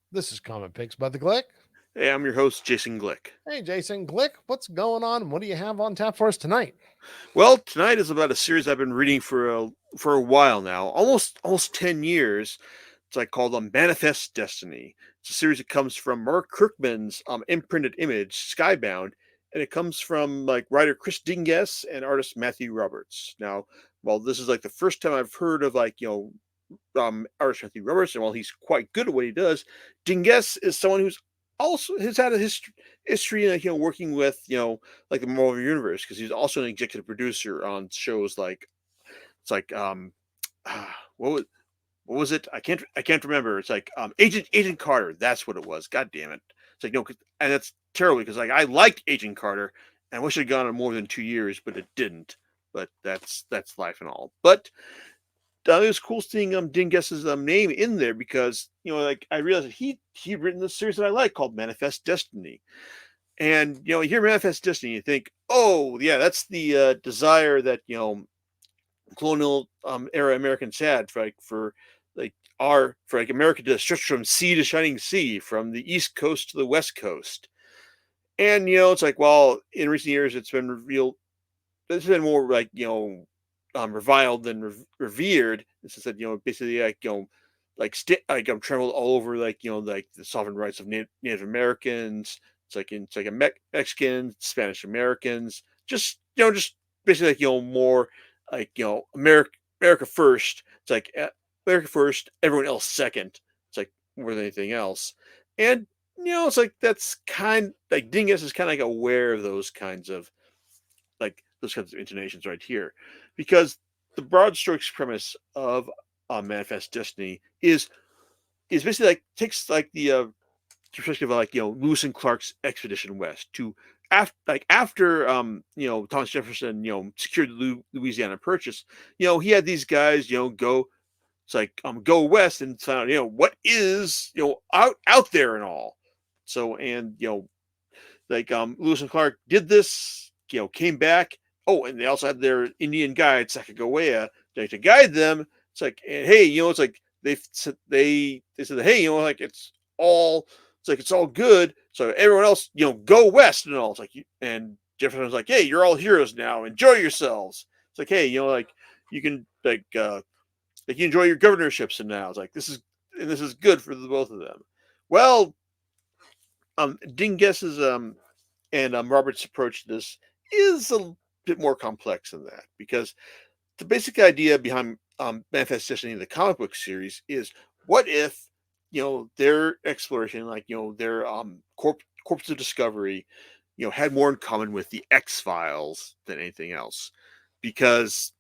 This is Common Pigs by the Glick. Hey, I'm your host, Jason Glick. Hey, Jason Glick, what's going on? What do you have on tap for us tonight? Well, tonight is about a series I've been reading for a while now, almost 10 years. It's like called Manifest Destiny. It's a series that comes from Mark Kirkman's imprinted image, Skybound, and it comes from like writer Chris Dinges and artist Matthew Roberts. Now, while this is like the first time I've heard of artist Matthew Roberts, and while he's quite good at what he does, Dinges is someone who's also has had a history in working with like the Marvel Universe, because he's also an executive producer on shows like it's like what was what was it? I can't remember. It's like Agent Carter. That's what it was. God damn it! It's like no, and that's terrible because like I liked Agent Carter, and I wish it had gone on more than 2 years, but it didn't. But that's life and all. But it was cool seeing Dinges's name in there, because like I realized that he'd written this series that I like called Manifest Destiny. And you hear Manifest Destiny, you think, oh yeah, that's the desire that colonial era Americans had like for like America to stretch from sea to shining sea, from the East Coast to the West Coast. And it's like, well, in recent years it's been revealed, it's been more like reviled than revered. It's said, basically like like I'm traveled all over, like like the sovereign rights of Native Americans. It's like Mexicans, Spanish Americans, just basically like more like America first. It's like America first, everyone else second. It's like more than anything else. And it's like that's kind like Dingus is kind of like aware of those kinds of intonations right here, because the broad strokes premise of Manifest Destiny is basically like takes like the perspective of like Lewis and Clark's expedition west to after Thomas Jefferson secured the Louisiana Purchase. He had these guys go, it's like go west and find out what is out there and all. So, and like Lewis and Clark did this, came back. Oh, and they also had their Indian guide Sacagawea to guide them. It's like, hey, it's like they said, hey, like it's all good. So everyone else, go west and all. It's like, and Jefferson was like, hey, you're all heroes now. Enjoy yourselves. It's like, hey, like you can like you enjoy your governorships, and now it's like this is good for the both of them. Well, Dinges's and Robert's approach to this is a bit more complex than that, because the basic idea behind Manifest Destiny, the comic book series, is what if their exploration, like their corpse of discovery, had more in common with the X Files than anything else, because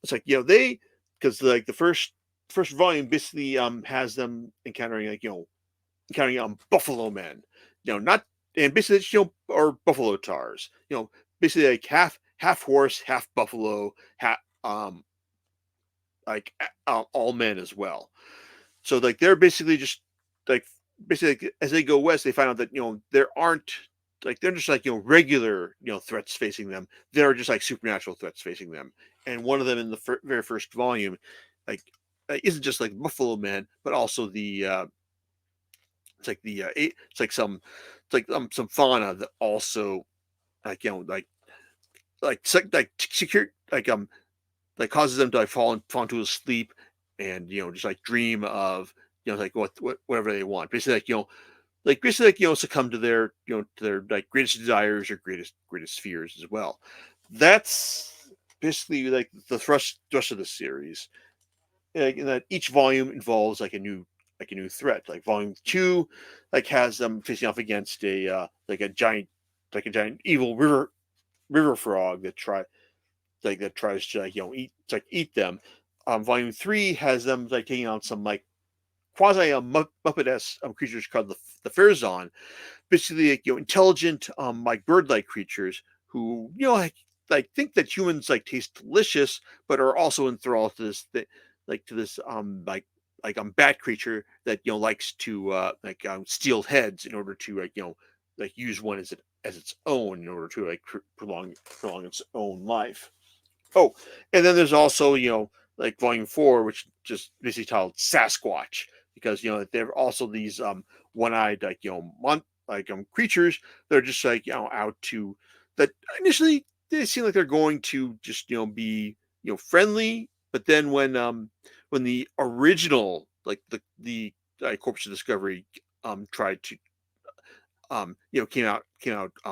it's like they because like the first volume basically has them encountering like encountering buffalo men, not and basically it's, or buffalo tars, basically like half horse, half buffalo, half like all men as well. So like they're basically just like basically like, as they go west, they find out that there aren't like they're just like regular threats facing them. There are just like supernatural threats facing them. And one of them in the very first volume, like isn't just like Buffalo Man, but also the it's like some fauna that also like like secure like causes them to like fall into a sleep, and just like dream of like whatever they want, basically like basically like succumb to their to their like greatest desires or greatest fears as well. That's basically like the thrust of the series, like, in that each volume involves like a new threat. Like volume two like has them facing off against a giant evil river frog that tries to like eat them. Volume three has them like taking on some like quasi Muppet-esque creatures called the Fairzon, basically like, intelligent like bird-like creatures who like think that humans like taste delicious, but are also enthralled to this bat creature that likes to steal heads in order to like use one as its own in order to like prolong its own life. Oh, and then there's also like volume four, which just basically titled Sasquatch. because there are also these one-eyed creatures that are just out to that initially they seem like they're going to just be friendly, but then when the original Corpus of Discovery tried to came out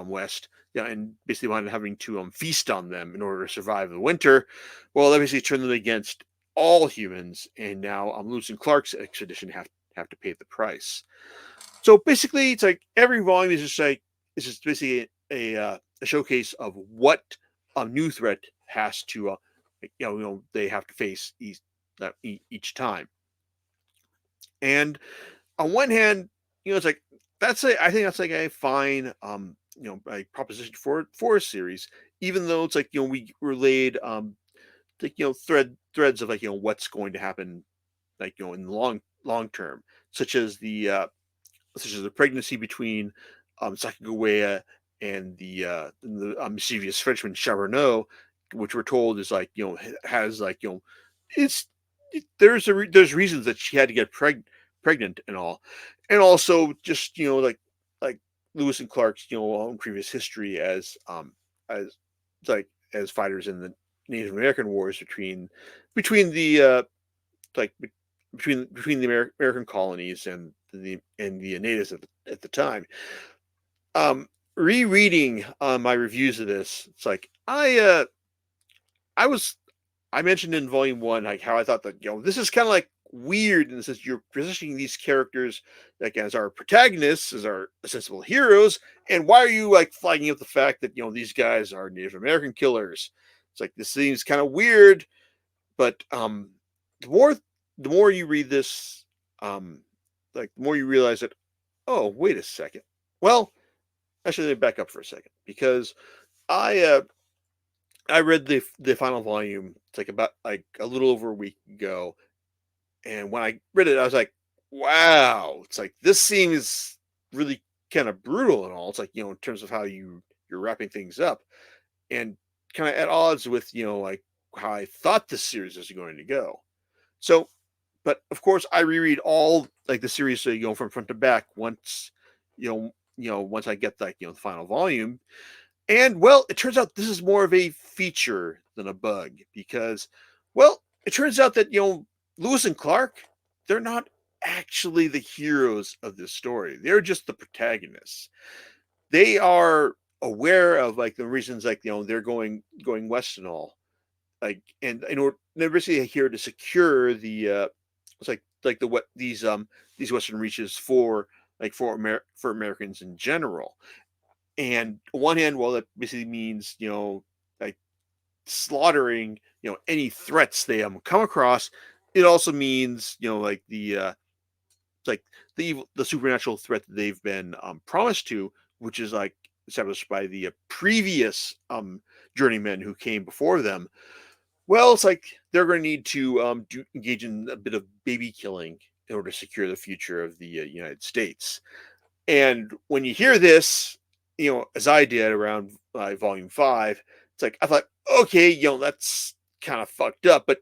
west, and basically wound up having to feast on them in order to survive the winter. Well, that basically turned them against all humans, and now Lewis and Clark's expedition have to pay the price. So basically, it's like every volume is just basically a showcase of what a new threat has to they have to face each time. And on one hand, it's like I think that's like a fine a proposition for a series, even though it's like we relayed threads of what's going to happen in the long term, such as the pregnancy between Sacagawea and the mischievous Frenchman Charbonneau, which we're told is has it's there's reasons that she had to get pregnant and all, and also just like Lewis and Clark's own previous history as as fighters in the Native American wars between the between the American colonies and the natives at the time. Rereading my reviews of this, it's like I mentioned in volume 1 like how I thought that this is kind of like weird in the sense you're positioning these characters like as our protagonists, as our sensible heroes, and why are you like flagging up the fact that these guys are Native American killers? It's like this seems kind of weird, but the more you read this, the more you realize that, oh, wait a second. Well, actually, let me back up for a second, because I read the final volume. It's like about like a little over a week ago, and when I read it, I was like, wow, it's like this seems really kind of brutal and all. It's like in terms of how you're wrapping things up, and kind of at odds with like how I thought this series was going to go. So, but of course, I reread all like the series from front to back once once I get the final volume. And well, it turns out this is more of a feature than a bug, because well, it turns out that Lewis and Clark, they're not actually the heroes of this story. They're just the protagonists. They are aware of like the reasons they're going west and all, and in order they're basically here to secure the it's like the what these western reaches for for Americans in general. And on one hand, well, that basically means like slaughtering any threats they come across. It also means like like the supernatural threat that they've been promised to, which is like established by the previous journeymen who came before them. Well, it's like they're going to need to engage in a bit of baby killing in order to secure the future of the United States. And when you hear this, as I did around volume 5, it's like I thought, okay, that's kind of fucked up, but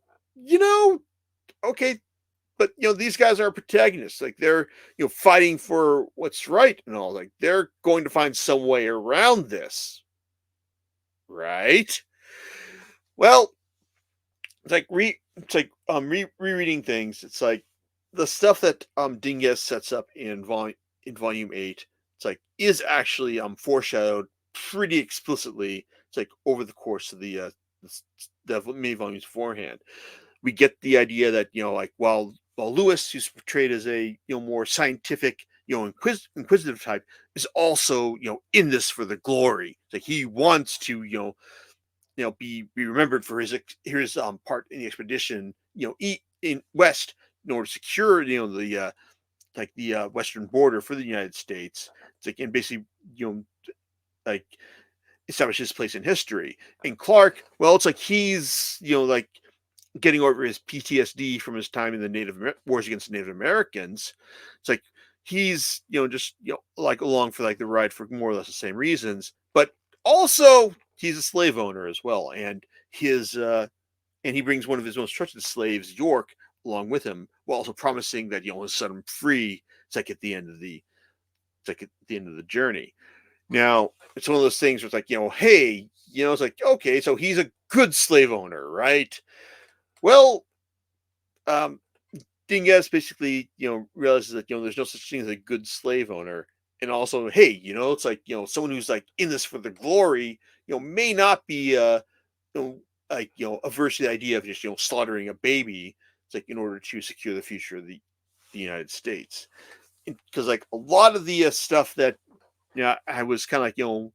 okay, but these guys are protagonists. Like they're fighting for what's right and all. Like they're going to find some way around this, right? Well, it's like rereading things. It's like the stuff that Dinges sets up in volume 8. It's like is actually foreshadowed pretty explicitly. It's like over the course of the many volumes beforehand. We get the idea that like while Lewis, who's portrayed as a more scientific inquisitive type, is also in this for the glory. It's like he wants to be remembered for his part in the expedition in west in order to secure the western border for the United States. It's like, and basically like establish his place in history. And Clark, well, it's like he's like getting over his PTSD from his time in the wars against the Native Americans. It's like he's just like along for like the ride for more or less the same reasons, but also he's a slave owner as well, and his and he brings one of his most trusted slaves, York, along with him while also promising that he'll set him free. It's like at the end of the journey. Now it's one of those things where it's like, hey, it's like, okay, so he's a good slave owner, right? Well, um, Dingas basically, realizes that there's no such thing as a good slave owner, and also, hey, it's like someone who's like in this for the glory, may not be like averse to the idea of just slaughtering a baby. It's like in order to secure the future of the United States, because like a lot of the stuff that I was kind of like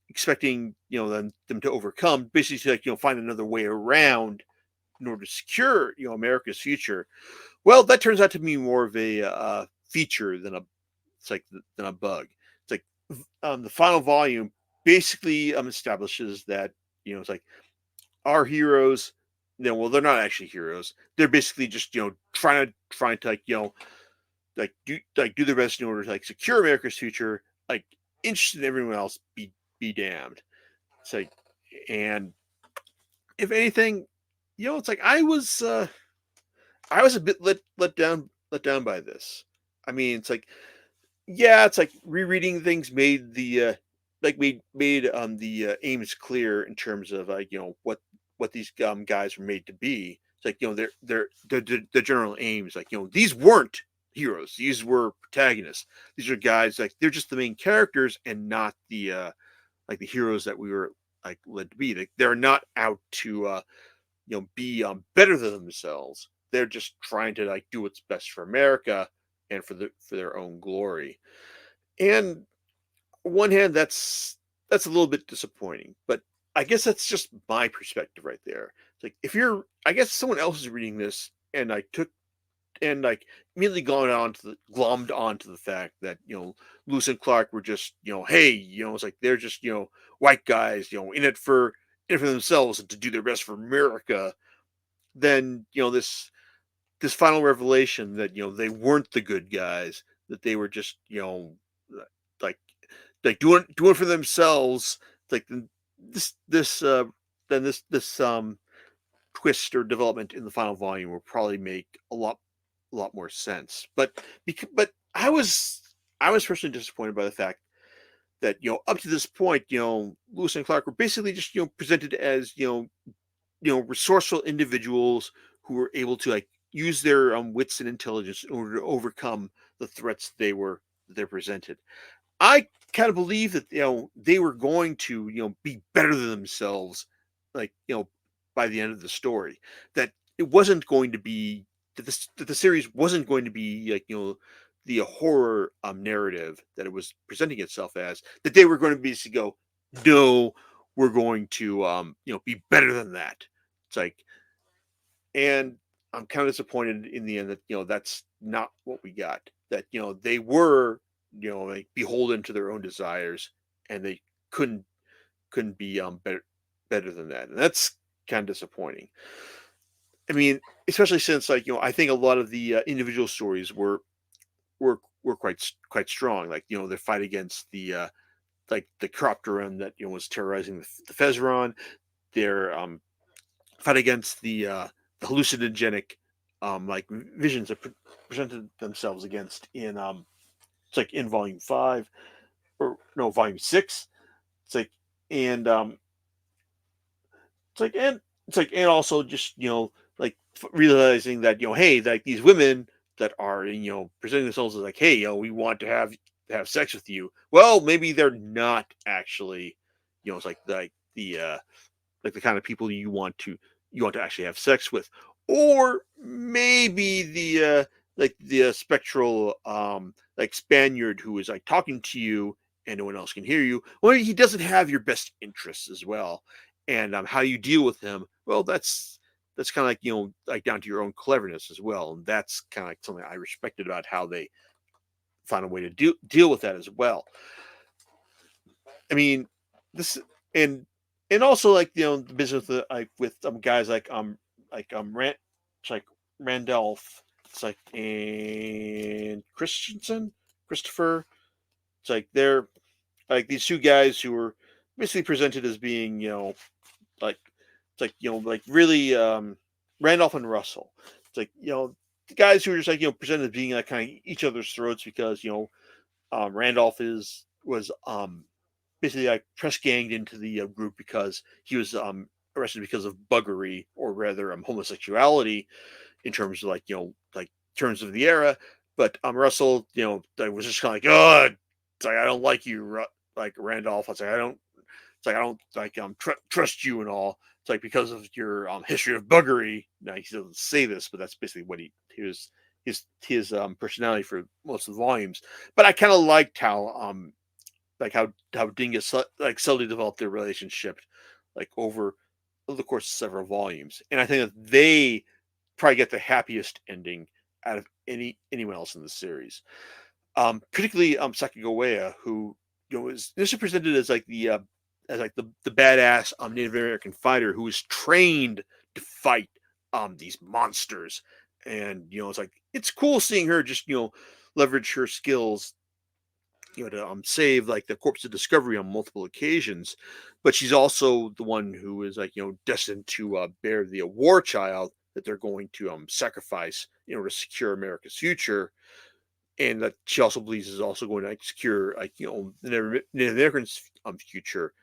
expecting them to overcome, basically to like find another way around in order to secure America's future. Well, that turns out to be more of a feature than a bug. It's like the final volume basically establishes that it's like our heroes. Well, they're not actually heroes. They're basically just trying to like do their best in order to like secure America's future. Like interested in everyone else be damned. It's like, and if anything, it's like I was a bit let down by this. I mean, it's like, yeah, it's like rereading things made the made the aims clear in terms of like what these guys were made to be. It's like their general aims, like these weren't heroes; these were protagonists. These are guys like they're just the main characters and not the like the heroes that we were like led to be. They're not out to be better than themselves. They're just trying to like do what's best for America and for their own glory. And on one hand, that's a little bit disappointing, but I guess that's just my perspective right there. It's like if you're, I guess someone else is reading this and I took and like immediately glommed onto the fact that Lewis and Clark were just hey it's like they're just white guys in it for themselves and to do their best for America. Then this final revelation that they weren't the good guys, that they were just like doing for themselves. Like this then this twist or development in the final volume will probably make a lot more sense. But I was personally disappointed by the fact that up to this point Lewis and Clark were basically just presented as resourceful individuals who were able to like use their wits and intelligence in order to overcome the threats they're presented. I kind of believe that they were going to be better than themselves, like by the end of the story. That it wasn't going to be that the series wasn't going to be like the horror narrative that it was presenting itself as. That they were going to basically go, no, we're going to be better than that. It's like, and I'm kind of disappointed in the end that that's not what we got. That they were like beholden to their own desires, and they couldn't be better than that, and that's kind of disappointing. I mean, especially since like I think a lot of the individual stories were quite strong. Like their fight against the like the Cropteran that was terrorizing the Fezron, their fight against the hallucinogenic like visions that presented themselves against in it's like in volume 5 or no volume 6. It's like and it's like and it's like and also just like realizing that hey, like these women that are presenting themselves as like hey we want to have sex with you. Well, maybe they're not actually it's like like the kind of people you want to actually have sex with, or maybe the like the spectral like Spaniard who is like talking to you and no one else can hear you. Well, he doesn't have your best interests as well, and how you deal with him. Well, that's kind of like like down to your own cleverness as well, and that's kind of like something I respected about how they found a way to deal with that as well. I mean, this and also like the business with like with guys like it's like Randolph, it's like and Christopher. It's like they're like these two guys who were basically presented as being like it's like like really Randolph and Russell. It's like guys who are just like presented as being like kind of each other's throats because Randolph was basically like press ganged into the group because he was arrested because of buggery, or rather homosexuality, in terms of like terms of the era. But Russell, was just kind of like, oh, it's like I don't like you, like Randolph. It's like I don't, like trust you and all. It's like because of your history of buggery. Now he doesn't say this, but that's basically what he was his personality for most of the volumes. But I kind of liked how Dingus like subtly developed their relationship like over the course of several volumes, and I think that they probably get the happiest ending out of anyone else in the series. Particularly Sacagawea, who is initially presented as like the badass Native American fighter who is trained to fight these monsters, and it's like it's cool seeing her just leverage her skills to save like the corpse of Discovery on multiple occasions. But she's also the one who is like destined to bear the war child that they're going to sacrifice to secure America's future, and that she also believes is also going to like secure like the Native Americans' future,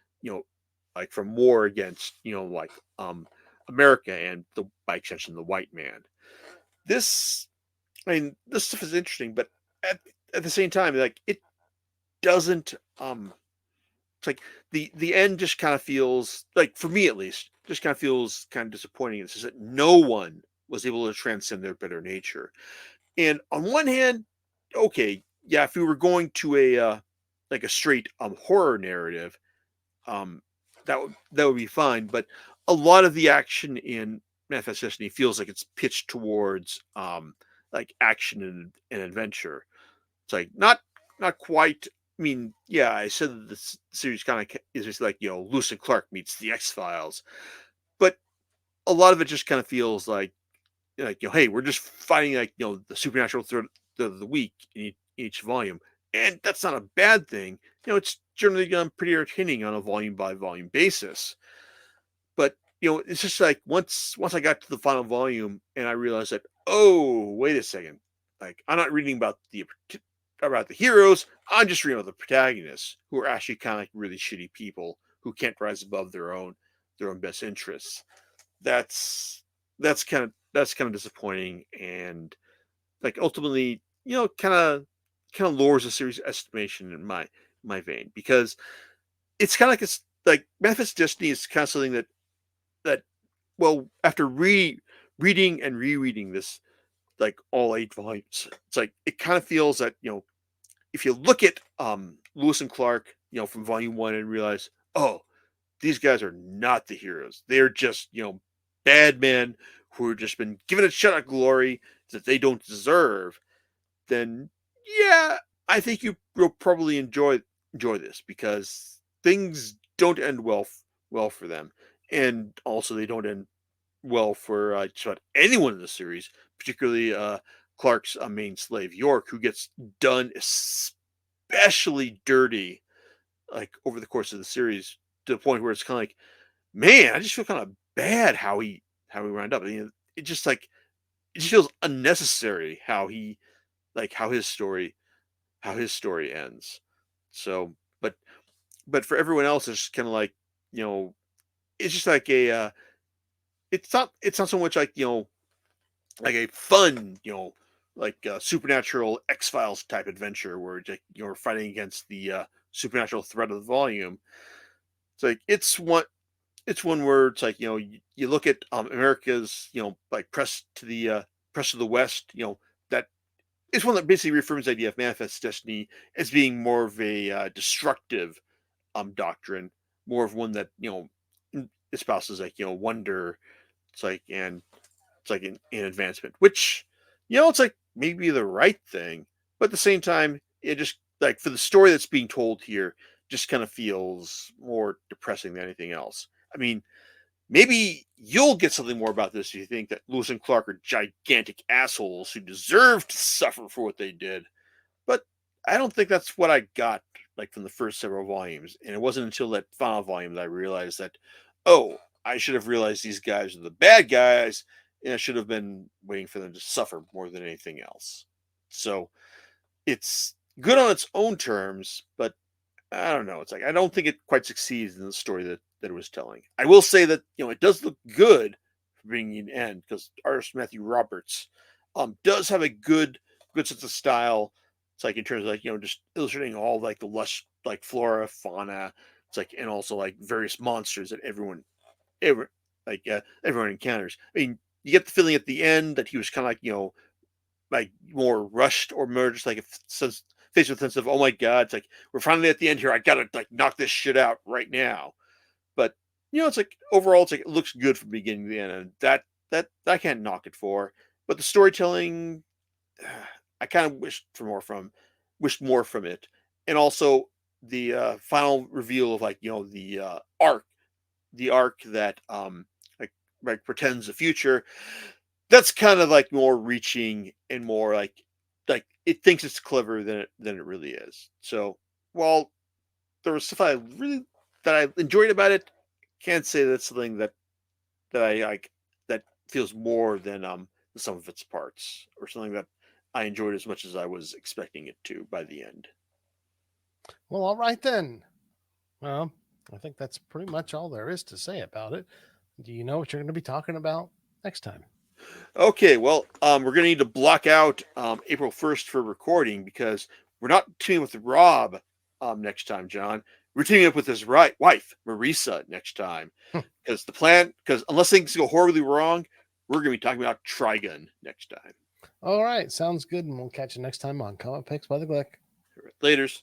like from war against like America and by extension the white man. This this stuff is interesting, but at the same time, like it doesn't it's like the end just kind of feels like, for me at least, just kind of feels kind of disappointing. It's just that no one was able to transcend their better nature. And on one hand, okay, yeah, if we were going to a like a straight horror narrative, um that would be fine. But a lot of the action in Manifest Destiny feels like it's pitched towards like action and adventure. It's like not quite. I mean, yeah, I said that this series kind of is just like Lewis and Clark meets the X Files, but a lot of it just kind of feels like hey, we're just fighting like the supernatural threat of the week in each volume, and that's not a bad thing. It's generally pretty entertaining on a volume by volume basis. But it's just like once I got to the final volume and I realized that, oh, wait a second, like I'm not reading about the heroes. I'm just reading about the protagonists, who are actually kind of like really shitty people who can't rise above their own best interests. That's kind of disappointing, and like ultimately, kind of lowers the series estimation in my vein, because it's kind of like it's like Manifest Destiny is kind of something that well, after reading and rereading this like all 8 volumes, it's like it kind of feels that if you look at Lewis and Clark, from volume 1 and realize, oh, these guys are not the heroes. They're just, bad men who have just been given a shot at glory that they don't deserve, then yeah, I think you'll probably enjoy this, because things don't end well for them. And also they don't end well for just about anyone in the series, particularly Clark's main slave, York, who gets done especially dirty like over the course of the series, to the point where it's kind of like, man, I just feel kind of bad how he wound up. I mean, it just like it just feels unnecessary how his story ends. So, but for everyone else, it's kind of like it's just like a it's not so much like like a fun like supernatural X Files type adventure where like, you're fighting against the supernatural threat of the volume. It's like it's one where it's like you look at America's like press to the West, that it's one that basically reaffirms the idea of Manifest Destiny as being more of a destructive doctrine, more of one that espouses like wonder. It's like and it's like in advancement, which it's like maybe the right thing, but at the same time, it just like for the story that's being told here, just kind of feels more depressing than anything else. I mean, maybe you'll get something more about this if you think that Lewis and Clark are gigantic assholes who deserve to suffer for what they did. But I don't think that's what I got like from the first several volumes. And it wasn't until that final volume that I realized that, oh, I should have realized these guys are the bad guys, and I should have been waiting for them to suffer more than anything else. So it's good on its own terms, but I don't know. It's like I don't think it quite succeeds in the story that it was telling. I will say that it does look good for being an end because artist Matthew Roberts does have a good sense of style. It's like in terms of like just illustrating all like the lush like flora, fauna. It's like and also like various monsters that ever everyone encounters. I mean, you get the feeling at the end that he was kind of like more rushed or more just like a sense faced with a sense of oh my god, it's like we're finally at the end here. I gotta like knock this shit out right now. But it's like overall, it's like it looks good from beginning to the end, and that I can't knock it for. But the storytelling, I kind of wished more from it, and also the final reveal of like the arc that like pretends the future. That's kind of like more reaching and more like it thinks it's clever than it really is. So while there was stuff that I enjoyed about it, can't say that's something that I like that feels more than the sum of its parts or something that I enjoyed as much as I was expecting it to by the end. Well, all right then. Well, I think that's pretty much all there is to say about it. Do you know what you're going to be talking about next time? Okay, well, we're gonna need to block out April 1st for recording because we're not teaming with Rob next time, John. We're teaming up with his wife, Marisa, next time. Because unless things go horribly wrong, we're gonna be talking about Trigun next time. All right, sounds good, and we'll catch you next time on Comic Picks by the Glick. Laters.